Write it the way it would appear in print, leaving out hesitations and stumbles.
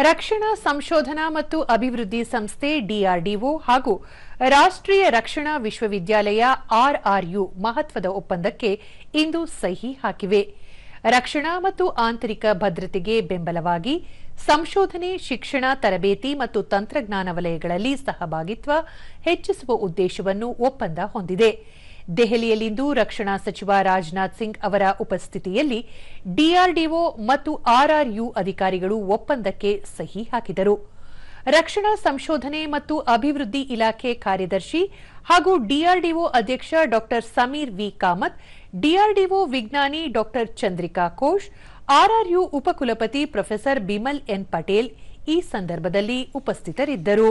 ರಕ್ಷಣಾ ಸಂಶೋಧನಾ ಮತ್ತು ಅಭಿವೃದ್ಧಿ ಸಂಸ್ಥೆ ಡಿಆರ್ಡಿಒ ಹಾಗೂ ರಾಷ್ಟ್ರೀಯ ರಕ್ಷಣಾ ವಿಶ್ವವಿದ್ಯಾಲಯ ಆರ್ಆರ್ಯು ಮಹತ್ವದ ಒಪ್ಪಂದಕ್ಕೆ ಇಂದು ಸಹಿ ಹಾಕಿವೆ. ರಕ್ಷಣಾ ಮತ್ತು ಆಂತರಿಕ ಭದ್ರತೆಗೆ ಬೆಂಬಲವಾಗಿ ಸಂಶೋಧನೆ, ಶಿಕ್ಷಣ, ತರಬೇತಿ ಮತ್ತು ತಂತ್ರಜ್ಞಾನ ವಲಯಗಳಲ್ಲಿ ಸಹಭಾಗಿತ್ವ ಹೆಚ್ಚಿಸುವ ಉದ್ದೇಶವನ್ನು ಒಪ್ಪಂದ ಹೊಂದಿದೆ. ದೆಹಲಿಯಲ್ಲಿಂದು ರಕ್ಷಣಾ ಸಚಿವ ರಾಜನಾಥ್ ಸಿಂಗ್ ಅವರ ಉಪಸ್ಥಿತಿಯಲ್ಲಿ ಡಿಆರ್ಡಿಒ ಮತ್ತು ಆರ್ಆರ್ಯು ಅಧಿಕಾರಿಗಳು ಒಪ್ಪಂದಕ್ಕೆ ಸಹಿ ಹಾಕಿದರು. ರಕ್ಷಣಾ ಸಂಶೋಧನೆ ಮತ್ತು ಅಭಿವೃದ್ಧಿ ಇಲಾಖೆ ಕಾರ್ಯದರ್ಶಿ ಹಾಗೂ ಡಿಆರ್ಡಿಒ ಅಧ್ಯಕ್ಷ ಡಾ ಸಮೀರ್ ವಿ ಕಾಮತ್, ಡಿಆರ್ಡಿಒ ವಿಜ್ಞಾನಿ ಡಾ ಚಂದ್ರಿಕಾ ಘೋಷ್, ಆರ್ಆರ್ಯು ಉಪಕುಲಪತಿ ಪ್ರೊಫೆಸರ್ ಬಿಮಲ್ ಎನ್ ಪಟೇಲ್ ಈ ಸಂದರ್ಭದಲ್ಲಿ ಉಪಸ್ಥಿತರಿದ್ದರು.